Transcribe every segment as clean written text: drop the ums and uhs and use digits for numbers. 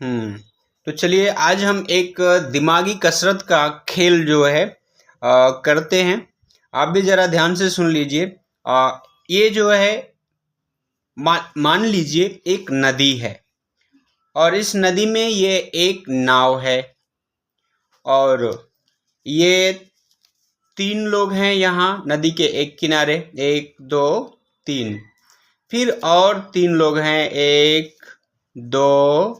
तो चलिए आज हम एक दिमागी कसरत का खेल जो है करते हैं। आप भी ज़रा ध्यान से सुन लीजिए। ये जो है मान लीजिए एक नदी है और इस नदी में ये एक नाव है और ये 3 लोग हैं यहाँ नदी के एक किनारे, 1 2 3। फिर और 3 लोग हैं, 1 2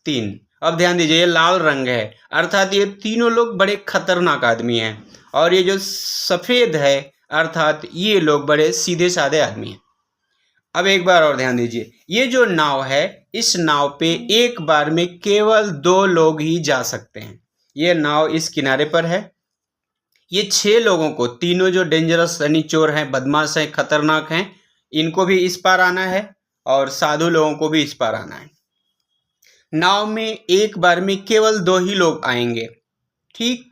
3। अब ध्यान दीजिए, ये लाल रंग है अर्थात ये तीनों लोग बड़े खतरनाक आदमी हैं और ये जो सफ़ेद है अर्थात ये लोग बड़े सीधे साधे आदमी हैं। अब एक बार और ध्यान दीजिए, ये जो नाव है इस नाव पे एक बार में केवल 2 लोग ही जा सकते हैं। ये नाव इस किनारे पर है। ये 6 लोगों को, तीनों जो डेंजरस यानी चोर हैं, बदमाश हैं, खतरनाक हैं, इनको भी इस पार आना है और साधु लोगों को भी इस पार आना है। नाव में एक बार में केवल 2 ही लोग आएंगे, ठीक।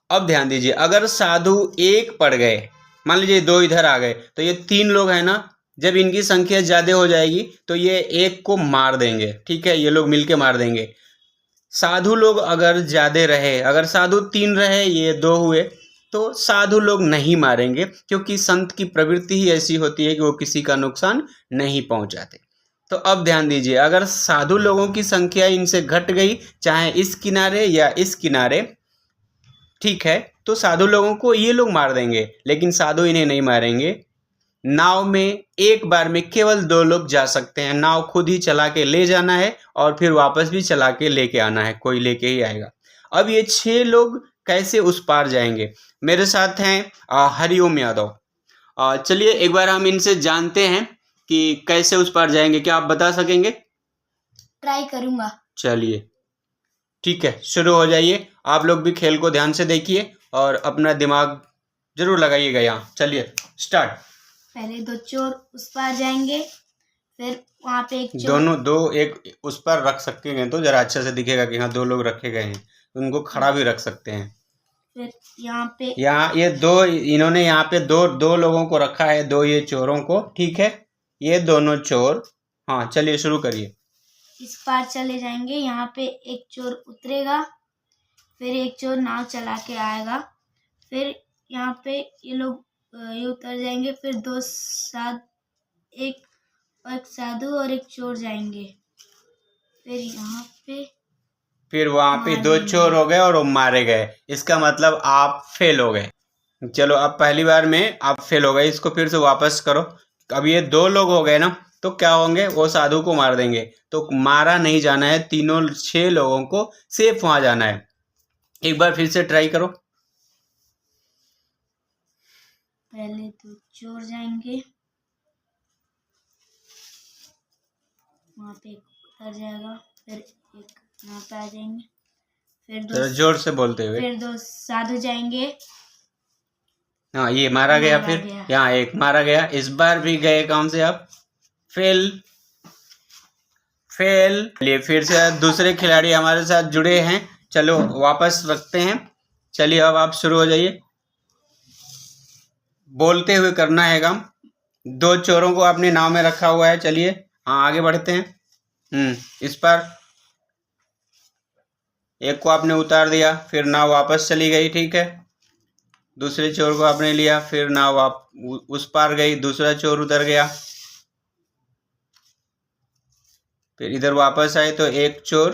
अब ध्यान दीजिए, अगर साधु एक पड़ गए, मान लीजिए 2 इधर आ गए, तो ये 3 लोग हैं ना, जब इनकी संख्या ज़्यादा हो जाएगी तो ये एक को मार देंगे, ठीक है, ये लोग मिलके मार देंगे। साधु लोग अगर ज़्यादा रहे, अगर साधु 3 रहे, ये 2 हुए, तो साधु लोग नहीं मारेंगे क्योंकि संत की प्रवृत्ति ही ऐसी होती है कि वो किसी का नुकसान नहीं पहुंचाते। तो अब ध्यान दीजिए, अगर साधु लोगों की संख्या इनसे घट गई, चाहे इस किनारे या इस किनारे, ठीक है, तो साधु लोगों को ये लोग मार देंगे, लेकिन साधु इन्हें नहीं मारेंगे। नाव में एक बार में केवल 2 लोग जा सकते हैं। नाव खुद ही चला के ले जाना है और फिर वापस भी चला के लेके आना है, कोई लेके ही आएगा। अब ये 6 लोग कैसे उस पार जाएंगे? मेरे साथ हैं हरिओम यादव। चलिए एक बार हम इनसे जानते हैं कि कैसे उस पार जाएंगे। क्या आप बता सकेंगे? ट्राई करूंगा। चलिए ठीक है, शुरू हो जाइए। आप लोग भी खेल को ध्यान से देखिए और अपना दिमाग जरूर लगाइएगा यहाँ। चलिए स्टार्ट। पहले 2 चोर उस पार जाएंगे, फिर वहाँ पे एक चोर, दोनों 2 एक उस पर रख सकते हैं तो जरा अच्छा से दिखेगा कि हाँ 2 लोग रखे गए हैं। उनको खड़ा भी रख सकते हैं। फिर यहाँ ये 2 इन्होंने यहाँ पे दो लोगों को रखा है, 2 ये चोरों को, ठीक है, ये दोनों चोर। हाँ चलिए शुरू करिए। इस पार चले जाएंगे, यहाँ पे एक चोर उतरेगा, फिर एक चोर नाव चला के आएगा, फिर यहाँ पे ये लोग ये उतर जाएंगे, फिर एक साधु और एक चोर जाएंगे, फिर यहाँ पे फिर वहाँ पे 2 चोर हो गए और वो मारे गए। इसका मतलब आप फेल हो गए। चलो अब पहली बार में आप फेल हो गए, इसको फिर से वापस करो। अब ये 2 लोग हो गए ना, तो क्या होंगे, वो साधु को मार देंगे। तो मारा नहीं जाना है, तीनों 6 लोगों को सेफ वहाँ जाना है। एक बार फिर से ट्राई करो। पहले 2 चोर जाएंगे, वहाँ पे एक उतर जाएगा, फिर एक यहाँ पे आ जाएंगे, फिर 2 जोर से बोलते हुए। फिर 2 साधु जाएंगे। हाँ ये मारा गया, फिर यहाँ एक मारा गया। इस बार भी गए कौन से आप? फेल। चलिए फिर से दूसरे खिलाड़ी हमारे साथ जुड़े हैं, चलो वापस रखते हैं। चलिए अब आप शुरू हो जाइए। बोलते हुए करना है काम। 2 चोरों को आपने नाव में रखा हुआ है। चलिए हाँ आगे बढ़ते हैं। इस पर एक को आपने उतार दिया, फिर नाव वापस चली गई, ठीक है। दूसरे चोर को आपने लिया, फिर नाव उस पार गई, दूसरा चोर उतर गया, फिर इधर वापस आए तो एक चोर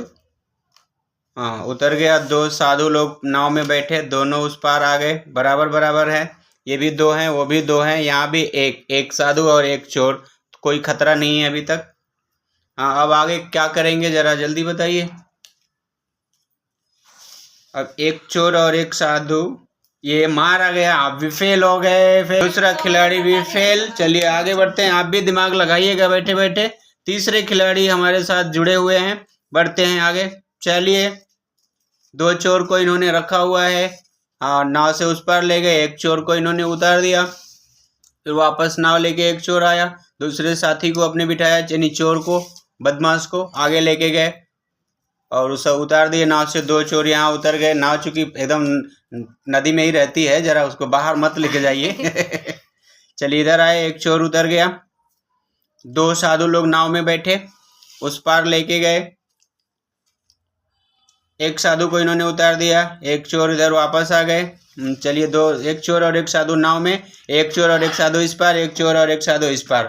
हाँ उतर गया। 2 साधु लोग नाव में बैठे, दोनों उस पार आ गए, बराबर बराबर है। ये भी 2 हैं, वो भी 2 हैं, यहाँ भी एक साधु और एक चोर, कोई खतरा नहीं है अभी तक। हाँ अब आगे क्या करेंगे जरा जल्दी बताइए। अब एक चोर और एक साधु, ये मारा गया, आप भी फेल हो गए, फिर दूसरा खिलाड़ी भी फेल। चलिए आगे बढ़ते हैं, आप भी दिमाग लगाइएगा बैठे बैठे। तीसरे खिलाड़ी हमारे साथ जुड़े हुए हैं, बढ़ते हैं आगे। चलिए 2 चोर को इन्होंने रखा हुआ है, नाव से उस पार ले गए, एक चोर को इन्होंने उतार दिया, फिर वापस नाव लेके एक चोर आया, दूसरे साथी को अपने बिठाया, यानी चोर को, बदमाश को आगे लेके गए और उसे उतार दिए नाव से। 2 चोर यहाँ उतर गए। नाव चूंकि एकदम नदी में ही रहती है, जरा उसको बाहर मत लेके जाइए। चलिए इधर आए, एक चोर उतर गया, 2 साधु लोग नाव में बैठे, उस पार लेके गए, एक साधु को इन्होंने उतार दिया, एक चोर इधर वापस आ गए। चलिए एक चोर और एक साधु नाव में, एक चोर और एक साधु इस पार, एक चोर और एक साधु इस पार।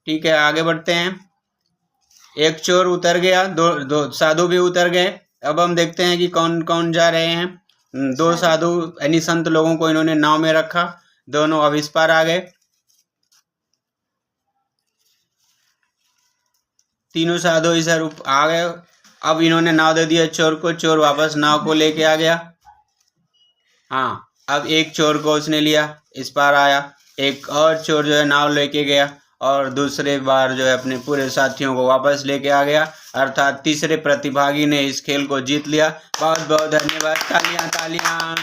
ठीक है, आगे बढ़ते हैं। एक चोर उतर गया, दो साधु भी उतर गए। अब हम देखते हैं कि कौन कौन जा रहे हैं। दो साधु यानी संत लोगों को इन्होंने नाव में रखा, दोनों अब इस पार आ गए। तीनों साधु इधर आ गए। अब इन्होंने नाव दे दिया चोर को, चोर वापस नाव को लेके आ गया। हाँ, अब एक चोर को उसने लिया, इस पार आया। एक और चोर जो है नाव लेके गया और दूसरे बार जो है अपने पूरे साथियों को वापस लेके आ गया। अर्थात तीसरे प्रतिभागी ने इस खेल को जीत लिया। बहुत बहुत धन्यवाद, तालियां तालियां।